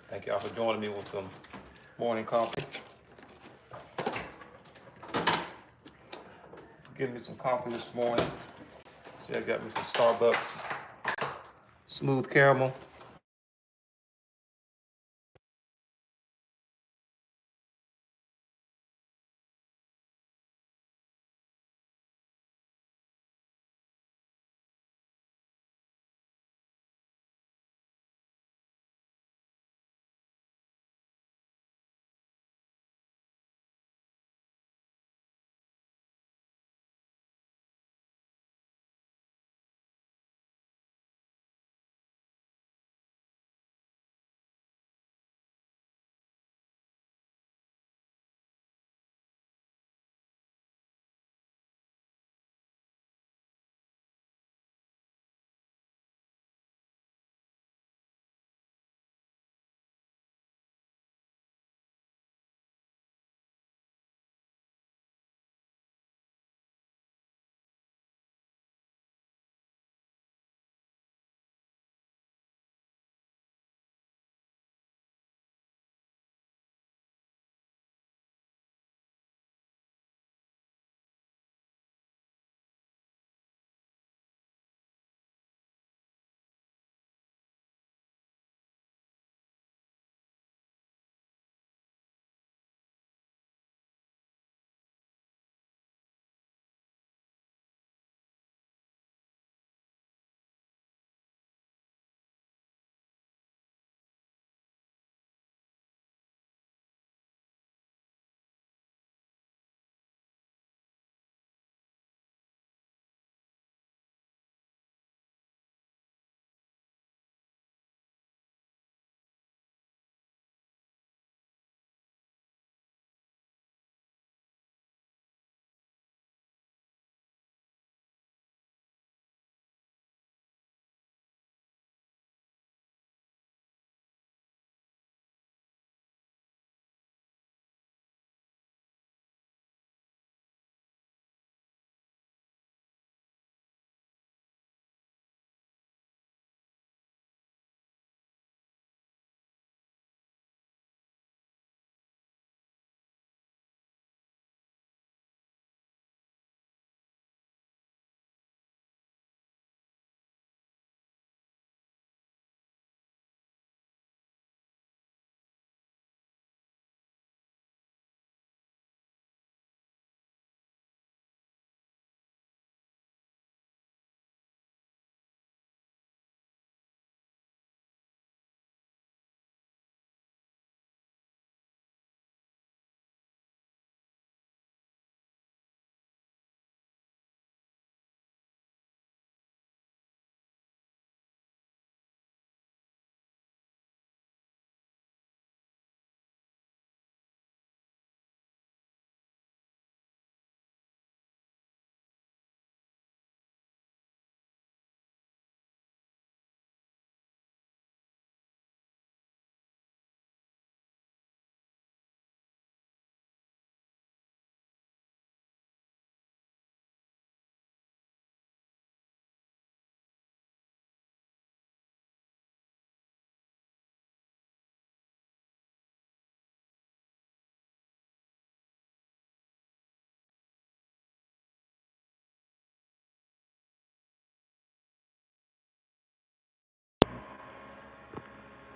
Thank y'all for joining me with some morning coffee. Getting me some coffee this morning. See, I got me some Starbucks smooth caramel.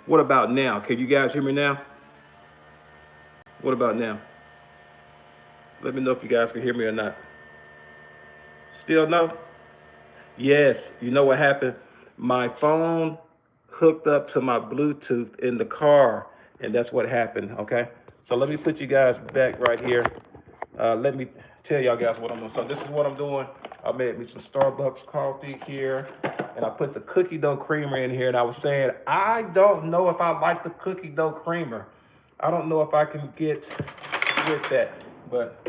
What about now? Can you guys hear me now? What about now? Let me know if you guys can hear me or not. Still no? Yes. You know what happened? My phone hooked up to my Bluetooth in the car, and that's what happened. Okay. So let me put you guys back right here. Let me tell y'all guys what I'm doing. So this is what I'm doing. I made me some Starbucks coffee here, and I put the cookie dough creamer in here. And I was saying, I don't know if I like the cookie dough creamer. I don't know if I can get with that, but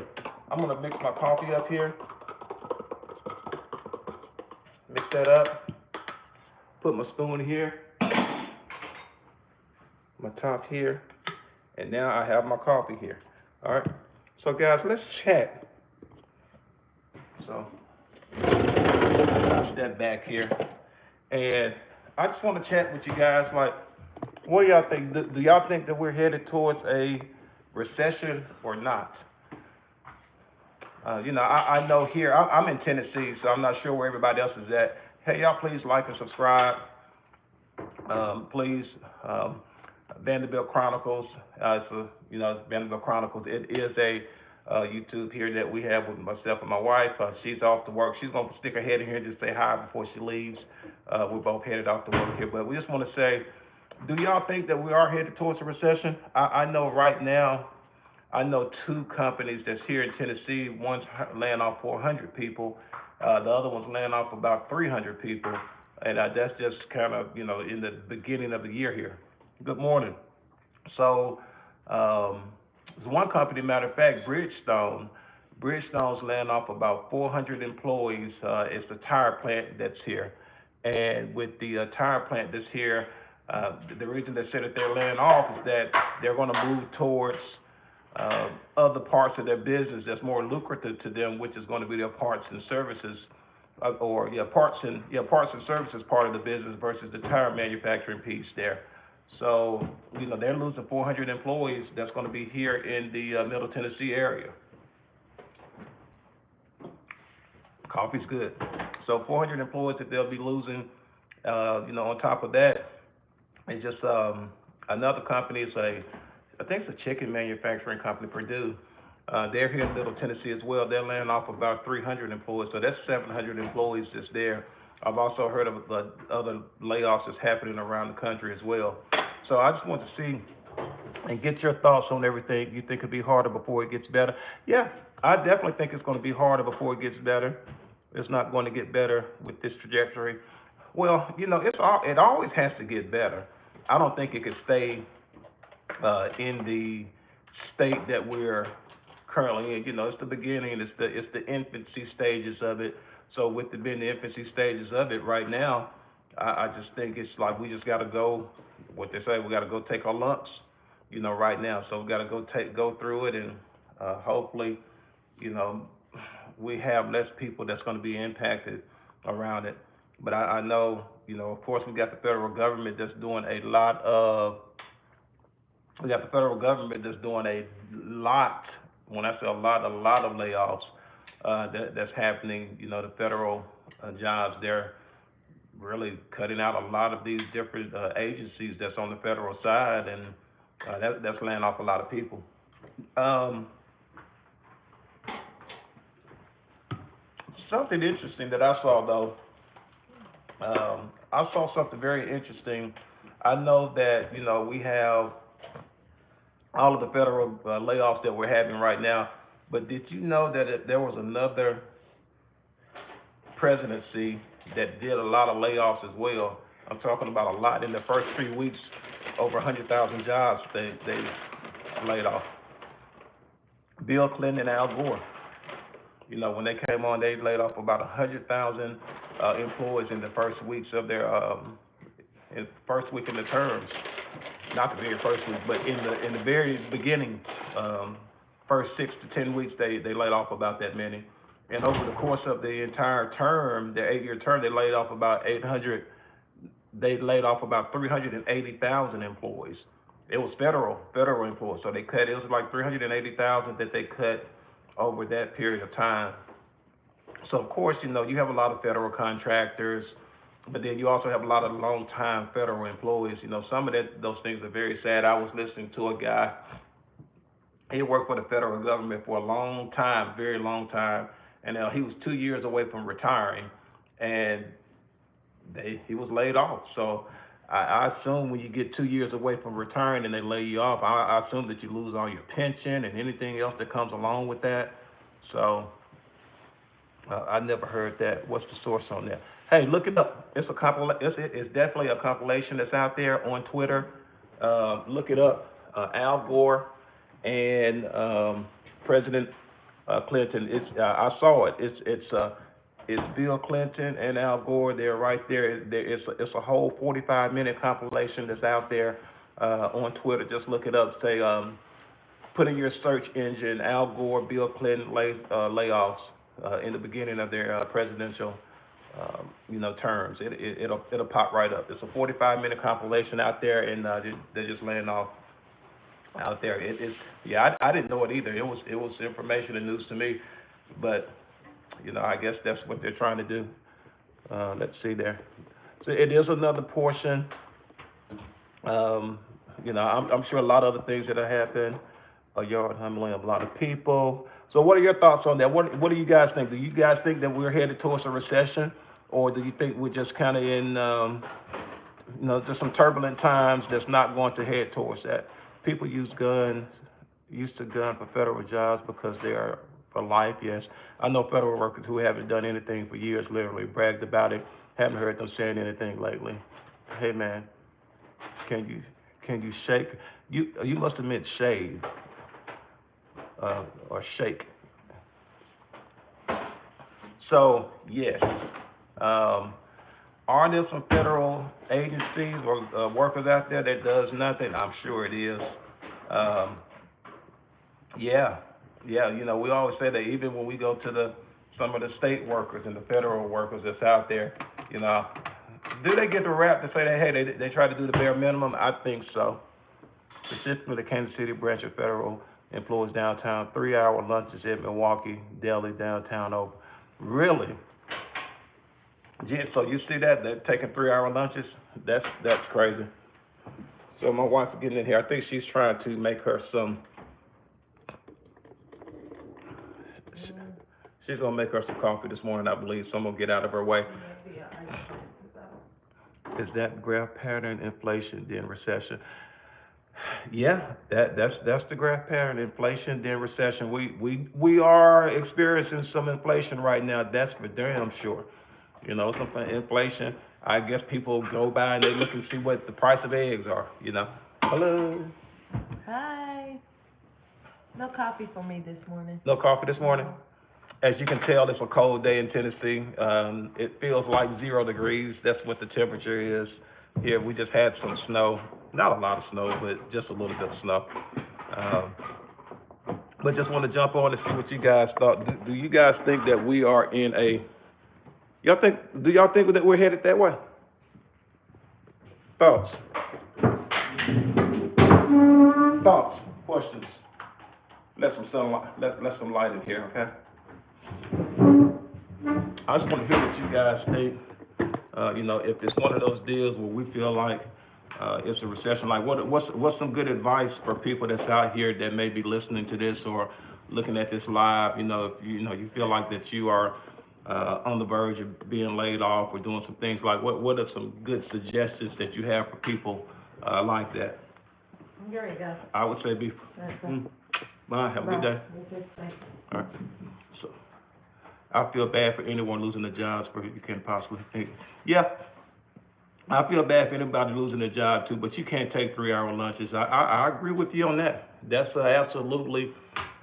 I'm gonna mix my coffee up here. Mix that up. Put my spoon here, my top here, and now I have my coffee here. All right. So guys, let's chat. So push that back here, and I just want to chat with you guys. Like, What do y'all think? Do y'all think that we're headed towards a recession or not? I know here, I'm in Tennessee, so I'm not sure where everybody else is at. Hey, y'all, please like and subscribe. Please, Vanderbilt Chronicles. Vanderbilt Chronicles. It is a YouTube here that we have with myself and my wife. She's off to work. She's going to stick her head in here and just say hi before she leaves. We're both headed off to work here. But we just want to say, do y'all think that we are headed towards a recession? I know right now, I know two companies that's here in Tennessee. One's laying off 400 people. The other one's laying off about 300 people. And that's just kind of, in the beginning of the year here. Good morning. So, there's one company, matter of fact, Bridgestone's laying off about 400 employees. It's the tire plant that's here. And with the tire plant that's here, the reason they said that they're laying off is that they're going to move towards other parts of their business that's more lucrative to them, which is going to be their parts and services, parts and services part of the business versus the tire manufacturing piece there. So, they're losing 400 employees that's going to be here in the Middle Tennessee area. Coffee's good. So 400 employees that they'll be losing. On top of that, it's just another company. I think it's a chicken manufacturing company, Purdue. They're here in Middle Tennessee as well. They're laying off about 300 employees, so that's 700 employees just there. I've also heard of other layoffs that's happening around the country as well. So I just want to see and get your thoughts on everything. You think it'll be harder before it gets better? Yeah, I definitely think it's going to be harder before it gets better. It's not going to get better with this trajectory. Well, it always has to get better. I don't think it could stay in the state that we're currently in. It's the beginning. It's the infancy stages of it. So with it being the infancy stages of it right now, I just think it's like we just got to go. What they say, we got to go take our lumps. Right now. So we got to go through it, and hopefully, we have less people that's going to be impacted around it. But I know, of course, we got the federal government that's doing a lot of. We got the federal government that's doing a lot. When I say a lot of layoffs that's happening. The federal jobs, they're really cutting out a lot of these different agencies that's on the federal side, and that's laying off a lot of people. Something interesting that I saw, though, I saw something very interesting. I know that, we have all of the federal layoffs that we're having right now, but did you know that there was another presidency that did a lot of layoffs as well? I'm talking about a lot. In the first 3 weeks, over 100,000 jobs they laid off. Bill Clinton and Al Gore. When they came on, they laid off about 100,000 employees in the first weeks of their first week in the terms. Not the very first week, but in the very beginning, first 6 to 10 weeks, they laid off about that many. And over the course of the entire term, their 8-year term, they laid off about 380,000 employees. It was federal employees. So it was like 380,000 that they cut over that period of time. So of course, you have a lot of federal contractors, but then you also have a lot of long-time federal employees. Some of those things are very sad. I was listening to a guy. He worked for the federal government for a long time, very long time, and he was 2 years away from retiring, and he was laid off. So I assume when you get 2 years away from retiring and they lay you off, I assume that you lose all your pension and anything else that comes along with that. So I never heard that. What's the source on that? Hey, look it up. It's definitely a compilation that's out there on Twitter. Look it up. Al Gore and President Clinton. I saw it. It's Bill Clinton and Al Gore. They're right there. It's a whole 45-minute compilation that's out there on Twitter. Just look it up. Say, put in your search engine Al Gore, Bill Clinton layoffs in the beginning of their presidential terms. It'll pop right up. It's a 45-minute compilation out there, and they're just laying off out there. I didn't know it either. It was information and news to me, but I guess that's what they're trying to do. Let's see there. So it is another portion. I'm sure a lot of other things that have happened. A yard humbling a lot of people. So what are your thoughts on that? What do you guys think? Do you guys think that we're headed towards a recession, or do you think we're just kind of in, just some turbulent times that's not going to head towards that? People used to gun for federal jobs because they are for life. Yes, I know federal workers who haven't done anything for years, literally bragged about it. Haven't heard them saying anything lately. Hey man, can you shake? You must have meant shave. Or shake. So yes, are there some federal agencies or workers out there that does nothing? I'm sure it is. Yeah. We always say that even when we go to some of the state workers and the federal workers that's out there, do they get the rap to say that hey they try to do the bare minimum? I think so. Specifically, the Kansas City branch of federal employees downtown, 3-hour lunches at Milwaukee, Delhi, downtown over. Really? Yeah, so you see that? They're taking 3-hour lunches? That's crazy. So my wife's getting in here. I think she's trying to make her some, she's going to make her some coffee this morning, I believe, so I'm going to get out of her way. Is that graph pattern inflation, then recession? Yeah, that's the graph pattern, inflation, then recession. We are experiencing some inflation right now. That's for damn sure. Some inflation. I guess people go by and they look and see what the price of eggs are. Hello. Hi. No coffee for me this morning. No coffee this morning. As you can tell, it's a cold day in Tennessee. It feels like 0 degrees. That's what the temperature is. Here, we just had some snow. Not a lot of snow, but just a little bit of snow. But just want to jump on and see what you guys thought. Do you guys think that we are in do y'all think that we're headed that way? Thoughts? Questions? Let some light in here, okay? I just want to hear what you guys think. If it's one of those deals where we feel like it's a recession, like what's some good advice for people that's out here that may be listening to this or looking at this live? If you feel like that you are on the verge of being laid off or doing some things, like what are some good suggestions that you have for people like that? There you go. I would say bye. Have a good day. All right. So I feel bad for anyone losing their jobs, for you can possibly think. Yeah, I feel bad for anybody losing their job too, but you can't take 3-hour lunches. I agree with you on that. That's absolutely,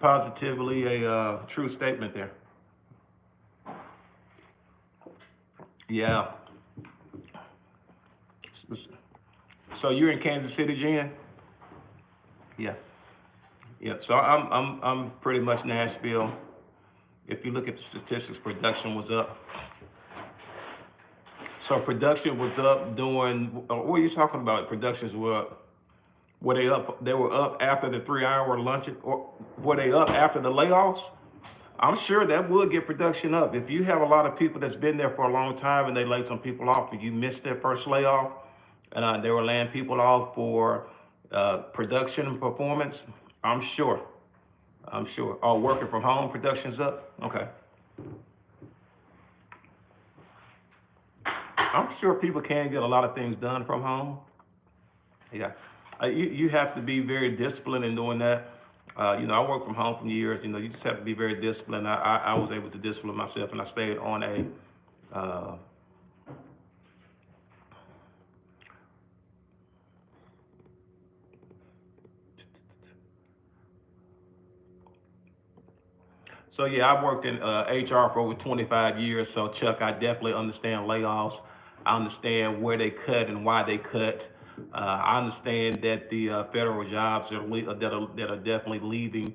positively a true statement there. Yeah. So you're in Kansas City, Jen? Yeah. So I'm pretty much Nashville. If you look at the statistics, production was up. So production was up during, what are you talking about? Productions were up. Were they up? They were up after the 3-hour lunch, or were they up after the layoffs? I'm sure that would get production up. If you have a lot of people that's been there for a long time and they laid some people off, and you missed their first layoff, and they were laying people off for production and performance, I'm sure. Oh, working from home, production's up? Okay. I'm sure people can get a lot of things done from home. Yeah. You have to be very disciplined in doing that. I worked from home for years. You just have to be very disciplined. I was able to discipline myself, and I stayed on a So yeah, I've worked in HR for over 25 years. So Chuck, I definitely understand layoffs. I understand where they cut and why they cut. I understand that the federal jobs that are definitely leaving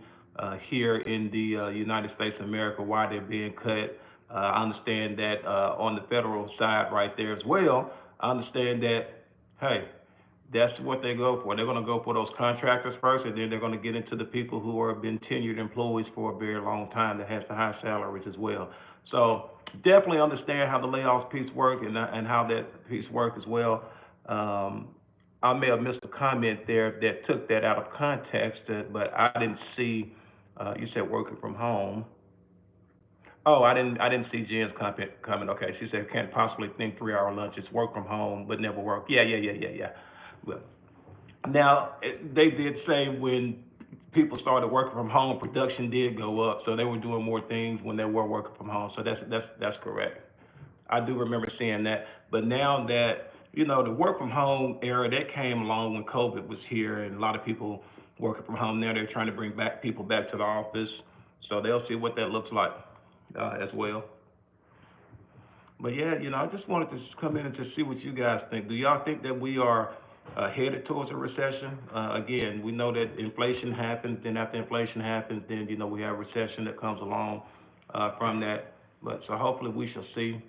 here in the United States of America, why they're being cut. I understand that on the federal side right there as well. I understand that, hey, that's what they go for. They're going to go for those contractors first, and then they're going to get into the people who have been tenured employees for a very long time that has the high salaries as well. So definitely understand how the layoffs piece work and how that piece work as well. Um, I may have missed a comment there that took that out of context, but I didn't see. You said working from home. Oh, I didn't see Jen's comment coming. Okay, she said can't possibly think 3 hour lunches, work from home, but never work. Yeah. Well, now they did say when people started working from home, production did go up, so they were doing more things when they were working from home. So that's correct. I do remember seeing that. But now that the work from home era that came along when COVID was here, and a lot of people working from home now, they're trying to bring back people back to the office, so they'll see what that looks like as well. But yeah, I just wanted to come in and to see what you guys think. Do y'all think that we are headed towards a recession? Again, we know that inflation happens, then after inflation happens, then we have recession that comes along from that. But so hopefully we shall see.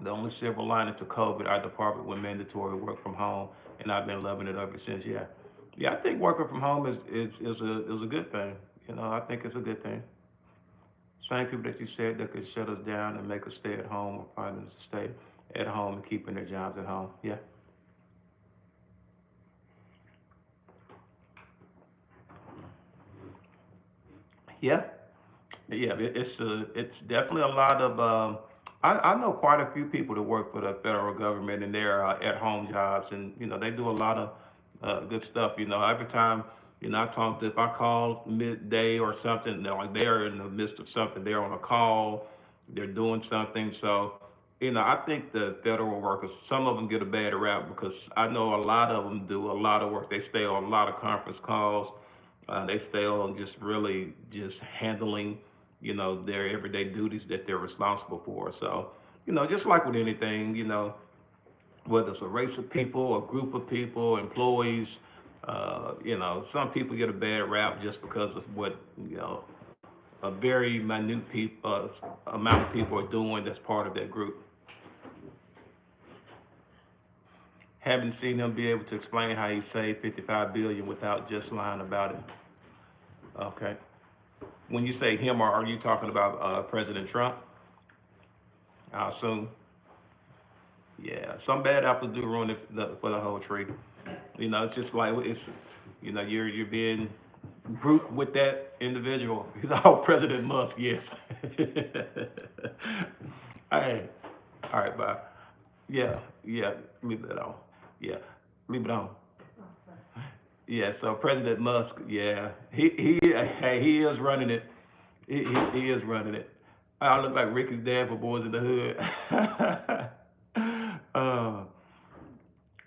The only silver lining to COVID, our department went mandatory work from home, and I've been loving it ever since. Yeah, I think working from home is a good thing. I think it's a good thing. Same people that you said that could shut us down and make us stay at home or find us to stay at home and keeping their jobs at home. Yeah. Yeah. Yeah, it's definitely a lot of. I know quite a few people that work for the federal government and they're at home jobs, and they do a lot of good stuff. Every time I talk to, if I call midday or something, they're like they're in the midst of something, they're on a call, they're doing something. So I think the federal workers, some of them get a bad rap because I know a lot of them do a lot of work. They stay on a lot of conference calls. They stay on just really just handling their everyday duties that they're responsible for. So, just like with anything, whether it's a race of people, a group of people, employees, some people get a bad rap just because of what, a very minute amount of people are doing that's part of that group. Haven't seen him be able to explain how he saved 55 billion without just lying about it. Okay. When you say him, are you talking about President Trump? I assume. Yeah, some bad apples do ruin it for the whole tree. It's just like you're being grouped with that individual. He's all President Musk, yes. Hey, all right, bye. Yeah, leave that on. Yeah, leave it on. Yeah, so President Musk, yeah, he is running it. He is running it. I look like Ricky's dad for Boys in the Hood. uh,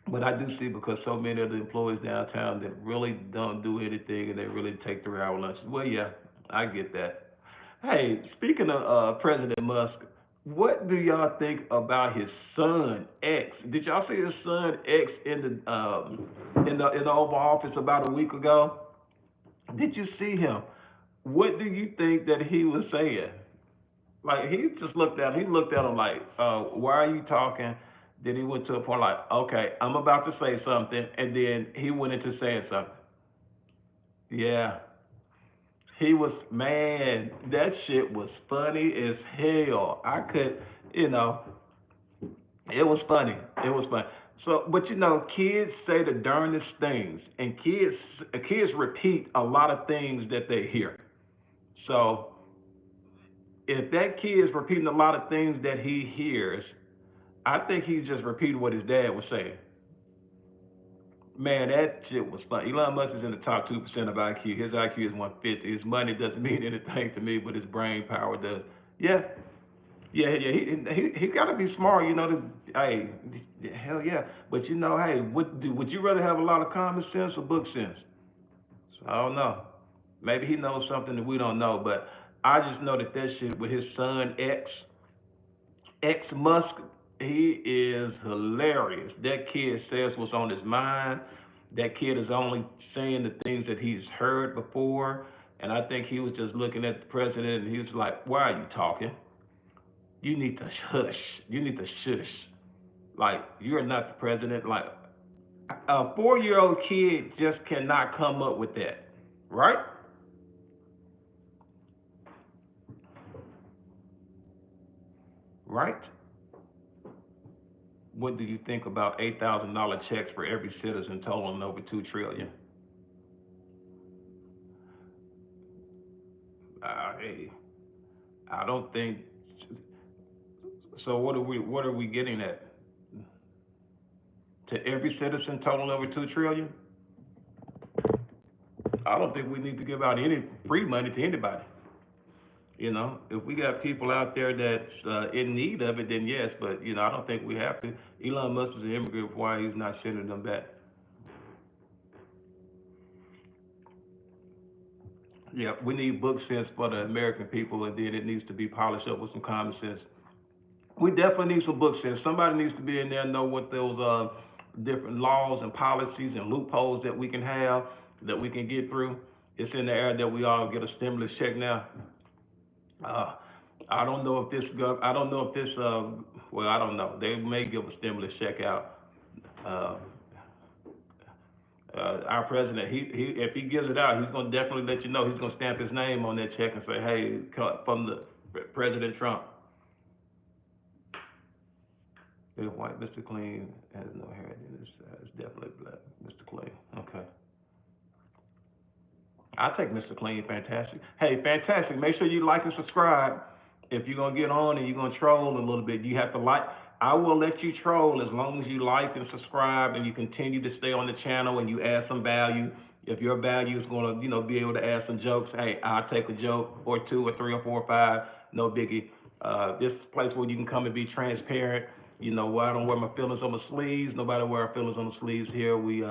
but I do see because so many of the employees downtown that really don't do anything and they really take 3 hour lunches. Well, yeah, I get that. Hey, speaking of President Musk, what do y'all think about his son X? Did y'all see his son X in the Oval Office about a week ago? Did you see him? What do you think that he was saying? Like he just looked at him. He looked at him like, "Why are you talking?" Then he went to a point like, "Okay, I'm about to say something," and then he went into saying something. Yeah, he was man. That shit was funny as hell. I could, you know, it was funny. It was funny. So, but kids say the darndest things, and kids repeat a lot of things that they hear. So if that kid is repeating a lot of things that he hears, I think he's just repeating what his dad was saying. Man, that shit was fun. Elon Musk is in the top 2% of IQ. His IQ is 150. His money doesn't mean anything to me, but his brain power does. Yeah, yeah. He got to be smart, hey, hell yeah. But hey, would you rather have a lot of common sense or book sense? So I don't know. Maybe he knows something that we don't know, but I just know that shit with his son X Musk, he is hilarious. That kid says what's on his mind. That kid is only saying the things that he's heard before. And I think he was just looking at the president and he was like, "Why are you talking?" You need to hush. You need to shush. Like, you're not the president. Like, a 4-year-old kid just cannot come up with that, right? Right? What do you think about $8,000 checks for every citizen totaling over $2 trillion? Hey, I don't think so. What are we getting at? To every citizen totaling over $2 trillion? I don't think we need to give out any free money to anybody. If we got people out there that's in need of it, then yes. But I don't think we have to. Elon Musk is an immigrant. Why he's not sending them back? Yeah, we need book sense for the American people, and then it needs to be polished up with some common sense. We definitely need some book sense. Somebody needs to be in there and know what those different laws and policies and loopholes that we can have, that we can get through. It's in the air that we all get a stimulus check now. Uh, I don't know if this, I don't know if this, well, I don't know. They may give a stimulus check out. Uh, our president, he if he gives it out, he's going to definitely let you know. He's going to stamp his name on that check and say, hey, from the President Trump. The white Mr. Clean has no hair in his It's definitely black. Mr. Clean. Okay. I'll take Mr. Clean. Fantastic. Hey, fantastic. Make sure you like and subscribe. If you're going to get on and you're going to troll a little bit, you have to like. I will let you troll as long as you like and subscribe and you continue to stay on the channel and you add some value. If your value is going to, be able to add some jokes, hey, I'll take a joke or two or three or four or five. No biggie. This is a place where you can come and be transparent. I don't wear my feelings on my sleeves. Nobody wear our feelings on the sleeves here. We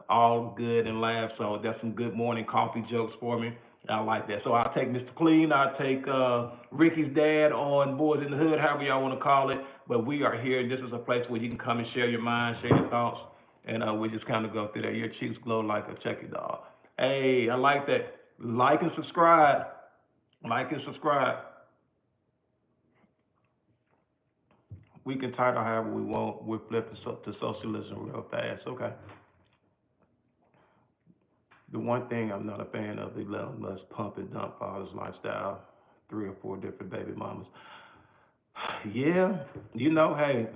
all good and laugh. So that's some good morning coffee jokes for me. I like that. So I'll take Mr. Clean. I'll take Ricky's dad on Boys in the Hood, however y'all want to call it. But we are here. This is a place where you can come and share your mind, share your thoughts, and we just kind of go through that. Your cheeks glow like a Chucky doll. Hey, I like that. Like and subscribe. Like and subscribe. We can title however we want. We'll flip to socialism real fast. Okay. The one thing I'm not a fan of, the Elon Musk pump and dump father's lifestyle, 3 or 4 different baby mamas. Yeah, hey,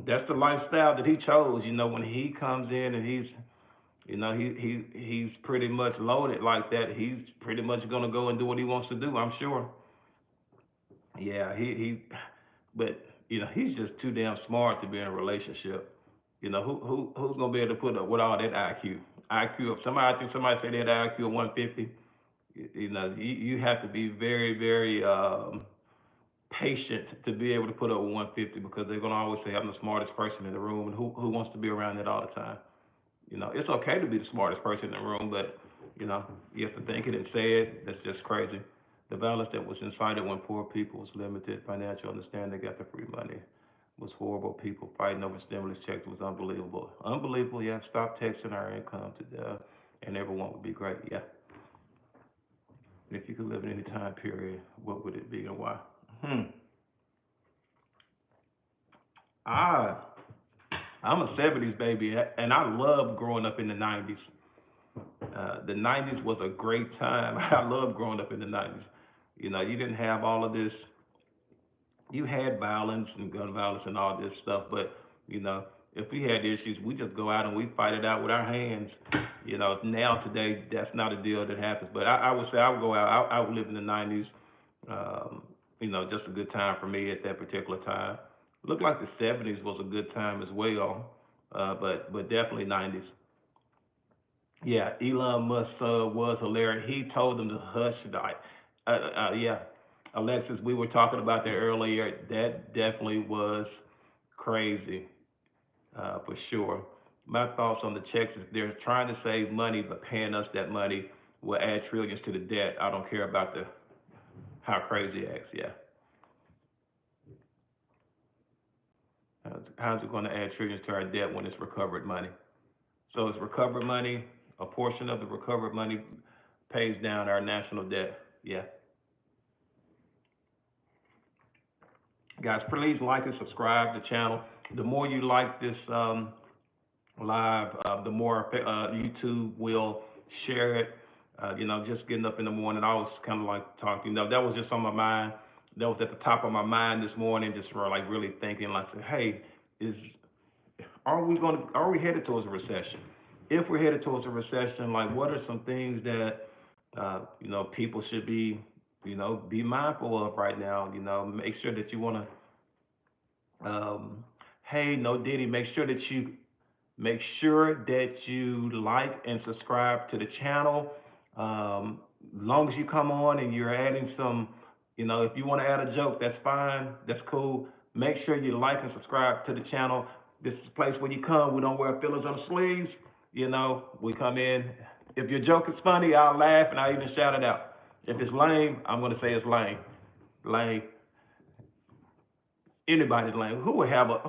that's the lifestyle that he chose. When he comes in and he's pretty much loaded like that, he's pretty much gonna go and do what he wants to do, I'm sure. Yeah, but he's just too damn smart to be in a relationship. Who's gonna be able to put up with all that IQ? IQ of somebody, I think somebody said they had an IQ of 150. You have to be very, very patient to be able to put up with 150 because they're gonna always say I'm the smartest person in the room, and who wants to be around that all the time? It's okay to be the smartest person in the room, but you have to think it and say it. That's just crazy. The violence that was incited when poor people's limited financial understanding got the free money was horrible. People fighting over stimulus checks was unbelievable. Unbelievable, yeah. Stop taxing our income to death, and everyone would be great, yeah. If you could live in any time period, what would it be and why? Ah, I'm a 70s baby, and I loved growing up in the 90s. The 90s was a great time. I loved growing up in the 90s. You didn't have all of this. You had violence and gun violence and all this stuff, but if we had issues, we just go out and we fight it out with our hands. Now today that's not a deal that happens. But I would say I would go out. I would live in the 90s. Just a good time for me at that particular time. Looked like the 70s was a good time as well, but definitely 90s. Yeah, Elon Musk was hilarious. He told them to hush. Yeah, Alexis, we were talking about that earlier. That definitely was crazy, for sure. My thoughts on the checks is they're trying to save money, but paying us that money will add trillions to the debt. I don't care about how crazy it acts. Yeah. How's it going to add trillions to our debt when it's recovered money? So it's recovered money. A portion of the recovered money pays down our national debt. Yeah. Guys, please like and subscribe to the channel. The more you like this live, the more YouTube will share it. Just getting up in the morning, I was kind of like talking. That was just on my mind. That was at the top of my mind this morning, just for like really thinking, like, hey, are we headed towards a recession? If we're headed towards a recession, like, what are some things that people should be mindful of right now? Make sure that you want to, hey, no Diddy, make sure that you like and subscribe to the channel. As long as you come on and you're adding some, if you want to add a joke, that's fine, that's cool. Make sure you like and subscribe to the channel. This is a place where you come. We don't wear fillers on the sleeves. We come in. If your joke is funny, I'll laugh and I'll even shout it out. If it's lame, I'm going to say it's lame. Lame. Anybody's lame. Who would have I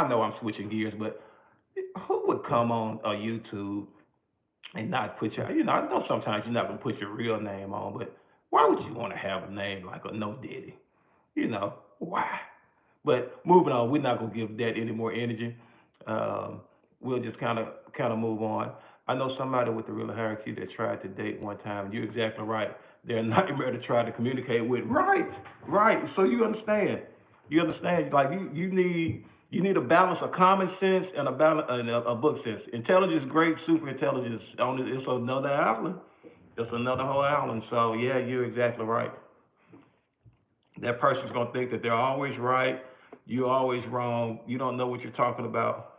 know I'm switching gears, but who would come on a YouTube and not put your, I know sometimes you're not going to put your real name on, but why would you want to have a name like a No Diddy? Why? But moving on, we're not going to give that any more energy. We'll just kind of move on. I know somebody with a real hierarchy that tried to date one time. You're exactly right. They're a nightmare to try to communicate with. Right. So you understand. Like you need a balance of common sense and a book sense. Intelligence, great. Super intelligence, it's another island. It's another whole island. So yeah, you're exactly right. That person's gonna think that they're always right. You're always wrong. You don't know what you're talking about.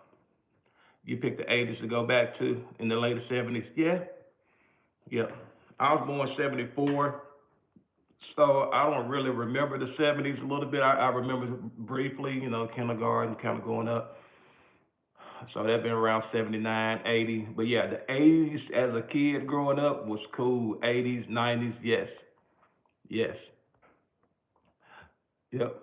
You picked the 80s to go back to in the later 70s. Yeah. I was born 74, so I don't really remember the 70s a little bit. I remember briefly, kindergarten, kind of going up. So that'd been around 79, 80. But yeah, the 80s as a kid growing up was cool. 80s, 90s, yes. Yep.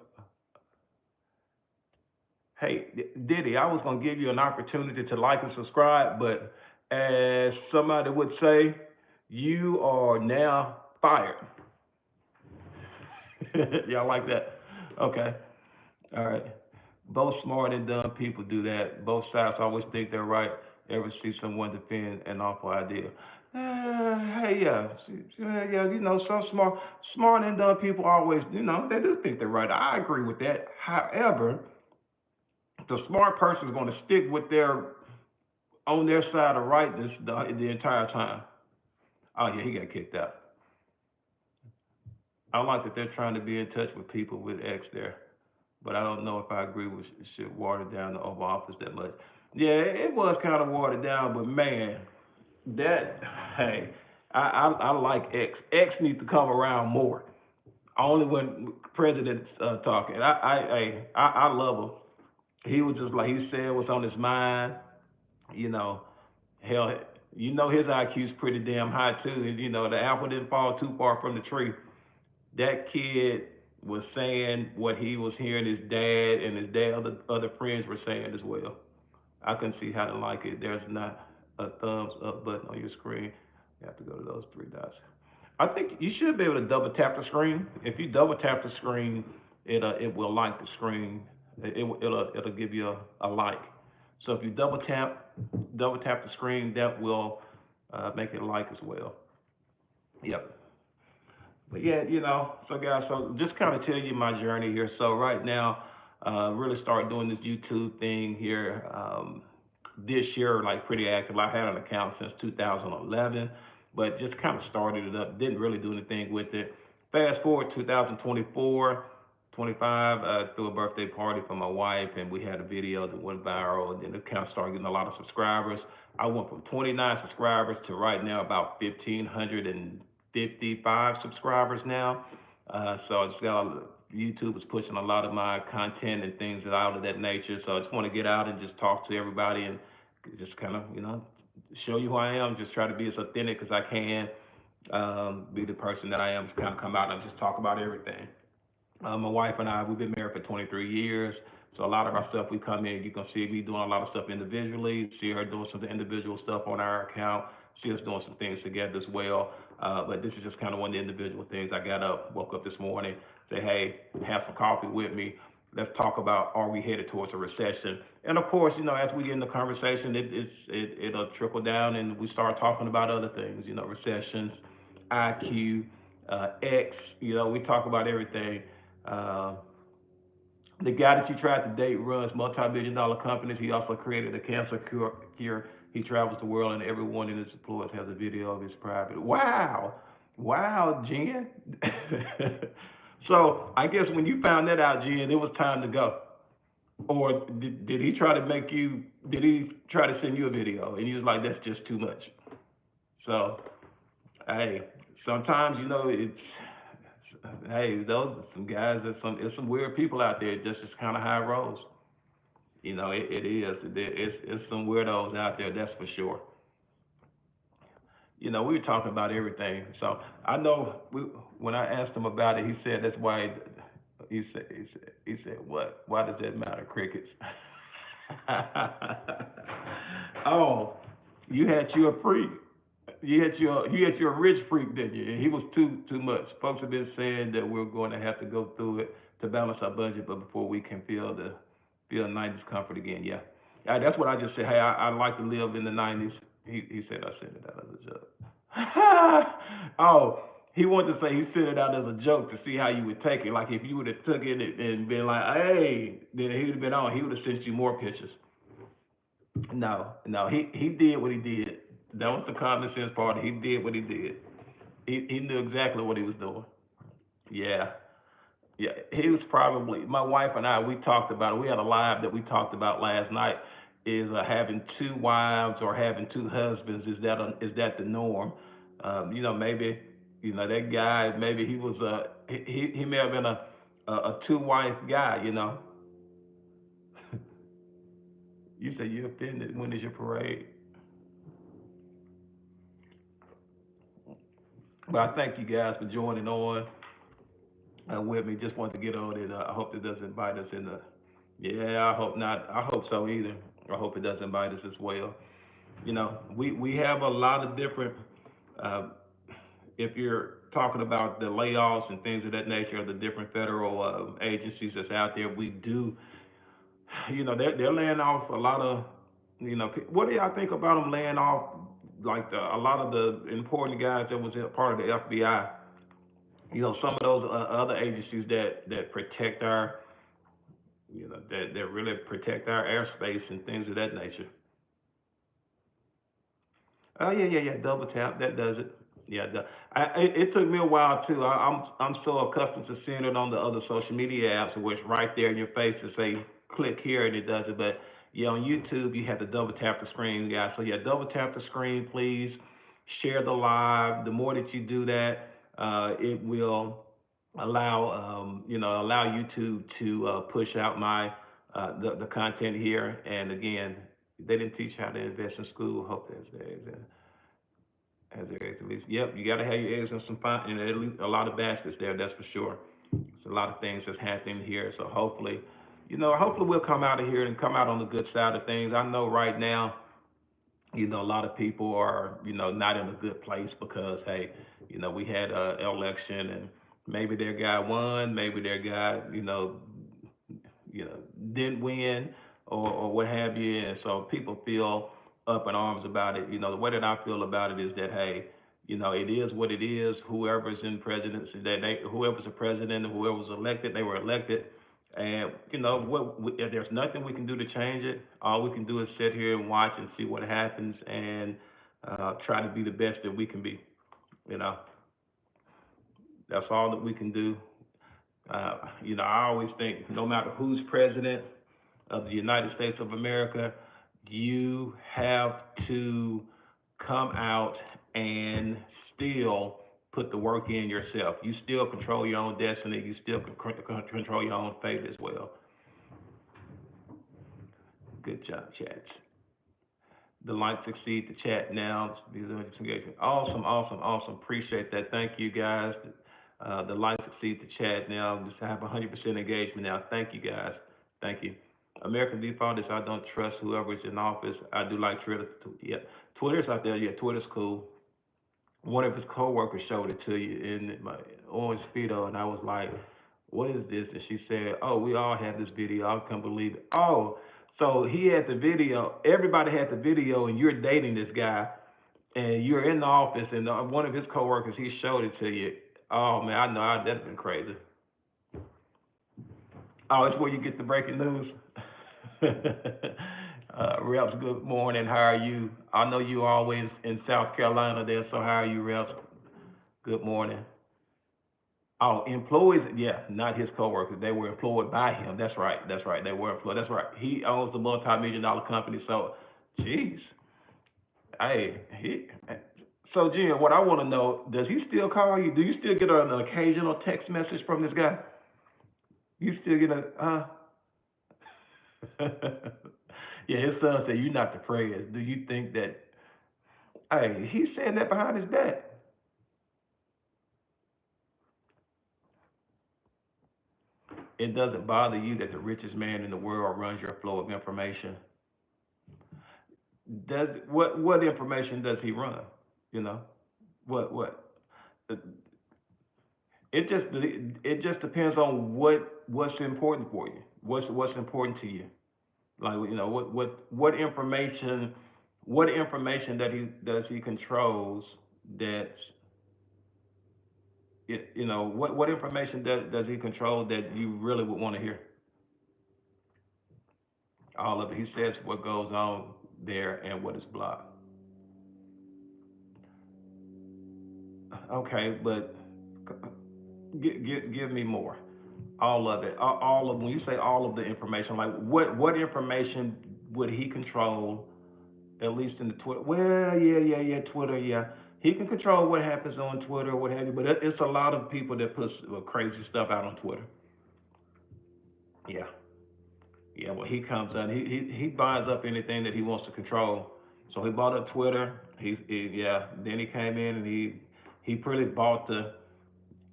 Hey, Diddy, I was going to give you an opportunity to like and subscribe, but as somebody would say, you are now fired. Y'all like that? Okay. All right. Both smart and dumb people do that. Both sides always think they're right. Ever see someone defend an awful idea? Hey, yeah. Some smart and dumb people always, they do think they're right. I agree with that. However, the smart person is going to stick with on their side of rightness the entire time. Oh yeah, he got kicked out. I like that they're trying to be in touch with people with X there, but I don't know if I agree with should water down the Oval Office that much. Yeah, it was kind of watered down, but man, hey, I like X. X needs to come around more. Only when presidents talking. I love him. He was just like he said what's on his mind. Hell, his IQ's pretty damn high too. And, the apple didn't fall too far from the tree. That kid was saying what he was hearing his dad and his other friends were saying as well. I couldn't see how to like it. There's not a thumbs up button on your screen. You have to go to those three dots. I think you should be able to double tap the screen. If you double tap the screen, it will like the screen. It'll give you a like. So if you double tap the screen, that will make it like as well. Yep. But yeah, so guys, so just kind of tell you my journey here. So right now, really start doing this YouTube thing here this year, like pretty active. I had an account since 2011, but just kind of started it up. Didn't really do anything with it. Fast forward 2024. 25, threw a birthday party for my wife, and we had a video that went viral, and then it kind of started getting a lot of subscribers. I went from 29 subscribers to right now about 1,555 subscribers now. So I just got YouTube is pushing a lot of my content and things out of that nature. So I just want to get out and just talk to everybody and just kind of, show you who I am. Just try to be as authentic as I can, be the person that I am, just kind of come out and just talk about everything. My wife and I, we've been married for 23 years. So a lot of our stuff, we come in, you can see me doing a lot of stuff individually, see her doing some individual stuff on our account, see us doing some things together as well. But this is just kind of one of the individual things. I got up, woke up this morning, say, hey, have some coffee with me. Let's talk about, are we headed towards a recession? And of course, as we get in the conversation, it'll trickle down and we start talking about other things, recessions, IQ, X, we talk about everything. Uh, the guy that you tried to date runs multi-billion-dollar companies. He also created a cancer cure. He travels the world, and everyone in his employees has a video of his private. Wow, Jen. So I guess when you found that out, Jen, it was time to go. Or did he try to make you? Did he try to send you a video, and you was like, that's just too much? So, hey, sometimes it's. Hey, those are some guys. There's some weird people out there. Just kind of high rolls. It is. It's some weirdos out there. That's for sure. We were talking about everything. So I know when I asked him about it, he said that's why. He said what? Why does that matter? Crickets. Oh, you had your freak. You had your rich freak, didn't you? And he was too much. Folks have been saying that we're going to have to go through it to balance our budget, but before we can feel 90s comfort again. Yeah, that's what I just said. Hey, I'd like to live in the 90s. He said I said it out as a joke. Oh, he wanted to say he said it out as a joke to see how you would take it. Like if you would have took it and been like, hey, then he would have been on. He would have sent you more pictures. No, he did what he did. That was the common sense part. He did what he did. He knew exactly what he was doing. Yeah. Yeah, he was probably, my wife and I, we talked about it. We had a live that we talked about last night, is having two wives or having two husbands. Is that the norm? Maybe, that guy, maybe he was, he may have been a two-wife guy. You say you're offended. When is your parade? But I thank you guys for joining on with me. Just wanted to get on it. I hope it doesn't bite us in the. Yeah, I hope not. I hope so either. I hope it doesn't bite us as well. We have a lot of different. Uh, if you're talking about the layoffs and things of that nature, the different federal agencies that's out there, we do. They're laying off a lot of. What do y'all think about them laying off like a lot of the important guys that was part of the FBI? Some of those other agencies that protect our, that really protect our airspace and things of that nature. Oh yeah. Double tap that does it. Yeah, it took me a while too. I'm so accustomed to seeing it on the other social media apps, where it's right there in your face to say click here and it does it. But yeah, on YouTube you have to double tap the screen, guys. So yeah, double tap the screen, please. Share the live. The more that you do that, it will allow YouTube to push out my the content here. And again, they didn't teach how to invest in school. Hope that's there. Has their eggs at least. Yep, you got to have your eggs in some fine, and at least a lot of baskets there. That's for sure. There's a lot of things that's happening here. So hopefully, we'll come out of here and come out on the good side of things. I know right now, a lot of people are, not in a good place because, hey, we had an election and maybe their guy won, maybe their guy, didn't win or what have you. And so people feel up in arms about it. The way that I feel about it is that, hey, it is what it is. Whoever's in presidency, whoever's a president, whoever's elected, they were elected. And if there's nothing we can do to change it, all we can do is sit here and watch and see what happens and try to be the best that we can be. That's all that we can do. I always think no matter who's president of the United States of America, you have to come out and still put the work in yourself. You still control your own destiny. You still control your own fate as well. Good job, chat. The likes exceed the chat now. Awesome. Appreciate that. Thank you, guys. The likes exceed the chat now. Just have 100% engagement now. Thank you, guys. Thank you. American default is I don't trust whoever is in office. I do like Twitter. Yeah, Twitter's out there. Yeah, Twitter's cool. one of his coworkers showed it to you in my on his Speedo, and I was like, "What is this?" And she said, "Oh, we all have this video. I can't believe it." Oh, so he had the video. Everybody had the video, and you're dating this guy, and you're in the office, and one of his coworkers he showed it to you. Oh man, I know that's been crazy. Oh, it's where you get the breaking news. Reps, good morning. How are you? I know you always in South Carolina there, so how are you, Reps? Good morning. Oh, employees, yeah, not his coworkers. They were employed by him. That's right. That's right. They were employed. That's right. He owns a multi-million-dollar company. So, jeez, hey, So, Jim, what I want to know, does he still call you? Do you still get an occasional text message from this guy? You still get yeah, his son said, "You're not the president." Do you think that, hey, he's saying that behind his back? It doesn't bother you that the richest man in the world runs your flow of information. What information does he run? You know, what? It just depends on what's important for you. What's important to you. Like, what information that he controls that what information does he control that you really would want to hear? All of it. He says what goes on there and what is blocked. Okay, but give me more. All of it. All of when you say all of the information, like what information would he control? At least in the Twitter. Well, yeah, Twitter, yeah. He can control what happens on Twitter or what have you, but it's a lot of people that put crazy stuff out on Twitter. Yeah, yeah. Well, he comes in, he buys up anything that he wants to control. So he bought up Twitter. Yeah. Then he came in and he pretty bought the.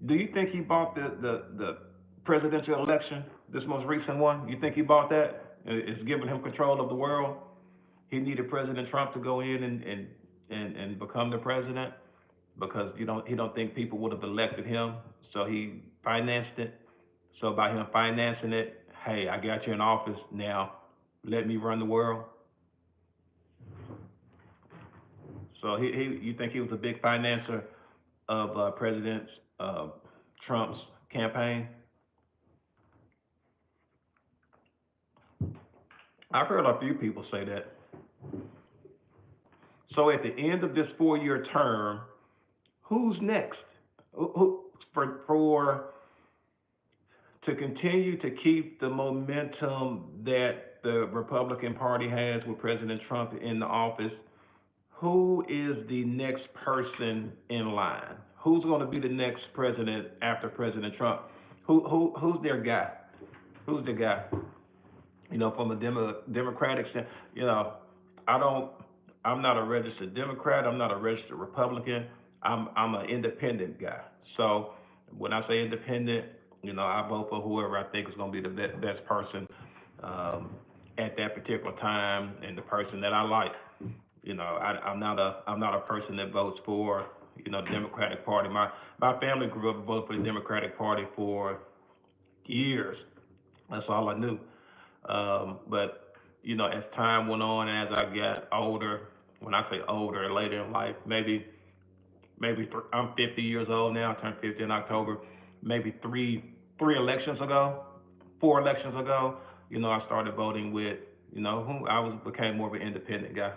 Do you think he bought the presidential election, this most recent one? You think he bought that? It's giving him control of the world. He needed President Trump to go in and become the president because he don't think people would have elected him. So he financed it. So by him financing it, hey, I got you in office now. Let me run the world. So you think he was a big financer of President uh, Trump's campaign? I've heard a few people say that. So at the end of this 4-year term, who's next? Who for to continue to keep the momentum that the Republican Party has with President Trump in the office? Who is the next person in line? Who's going to be the next president after President Trump? Who's their guy? Who's the guy? From a Democratic stand, you know, I don't. I'm not a registered Democrat. I'm not a registered Republican. I'm an independent guy. So when I say independent, I vote for whoever I think is going to be the best person um, at that particular time and the person that I like. I'm not a person that votes for the Democratic Party. My family grew up voting for the Democratic Party for years. That's all I knew. But as time went on and as I got older, when I say older, later in life, I'm 50 years old now. I turned 50 in October. Maybe three elections ago, 4 elections ago, I started voting with who became more of an independent guy.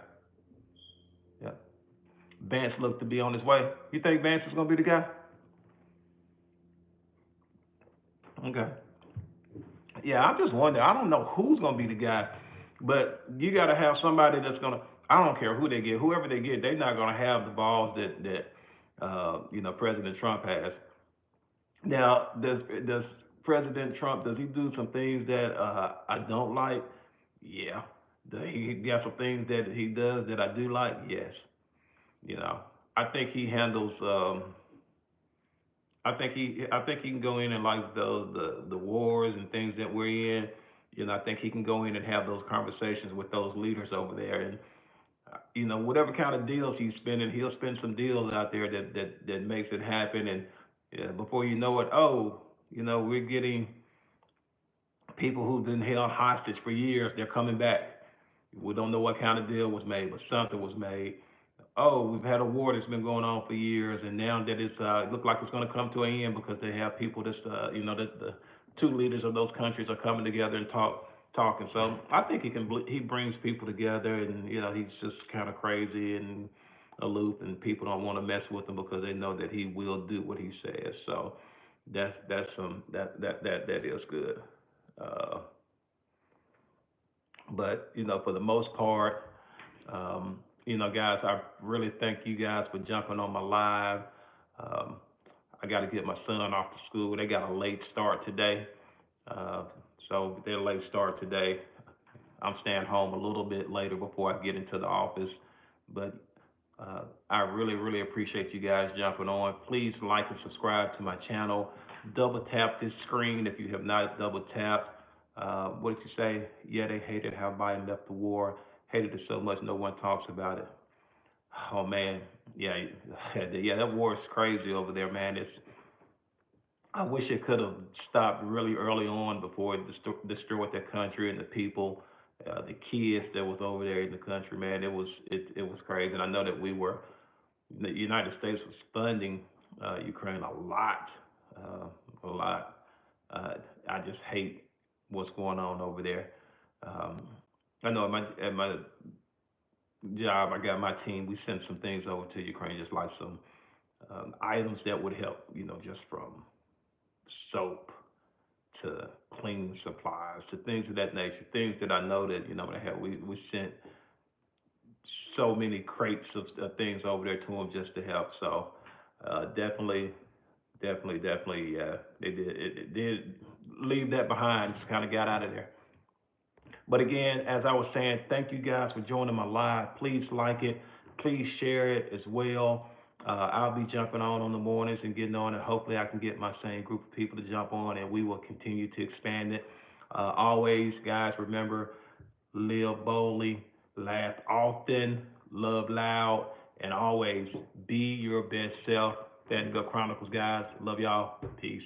Yeah. Vance looked to be on his way. You think Vance is gonna be the guy? Okay. Yeah, I'm just wondering. I don't know who's gonna be the guy, but you got to have somebody that's gonna. I don't care who they get, whoever they get, they're not gonna have the balls that President Trump has. Now, does President Trump does he do some things that I don't like? Yeah. Does he got some things that he does that I do like? Yes. You know, I think he handles. I think he can go in and like the wars and things that we're in. I think he can go in and have those conversations with those leaders over there. And whatever kind of deals he's spending, he'll spend some deals out there that makes it happen. And before you know it, we're getting people who've been held hostage for years. They're coming back. We don't know what kind of deal was made, but something was made. Oh, we've had a war that's been going on for years, and now that it's look like it's going to come to an end because they have people that's that the two leaders of those countries are coming together and talking. So I think he brings people together, and he's just kind of crazy and aloof, and people don't want to mess with him because they know that he will do what he says. So that's some that is good. Uh, but for the most part, guys, I really thank you guys for jumping on my live. Um, I got to get my son off to school. They got a late start today, uh, so they're late start today. I'm staying home a little bit later before I get into the office, but I really, really appreciate you guys jumping on. Please like and subscribe to my channel. Double tap this screen if you have not double tapped. What did you say? Yeah, they hated how Biden left the war. Hated it so much no one talks about it. Oh man, yeah, yeah, that war is crazy over there, man. I wish it could have stopped really early on before it destroyed their country and the people, the kids that was over there in the country, man. It was crazy, and I know that the United States was funding Ukraine a lot, a lot. I just hate what's going on over there. Um, I know at my job, I got my team. We sent some things over to Ukraine, just like some items that would help, just from soap to cleaning supplies to things of that nature. Things that I know that they have. We sent so many crates of things over there to them just to help. So definitely, definitely, they did. It did leave that behind. Just kind of got out of there. But again, as I was saying, thank you guys for joining my live. Please like it. Please share it as well. I'll be jumping on the mornings and getting on, and hopefully I can get my same group of people to jump on, and we will continue to expand it. Always, guys, remember, live boldly, laugh often, love loud, and always be your best self. Fanville Chronicles, guys. Love y'all. Peace.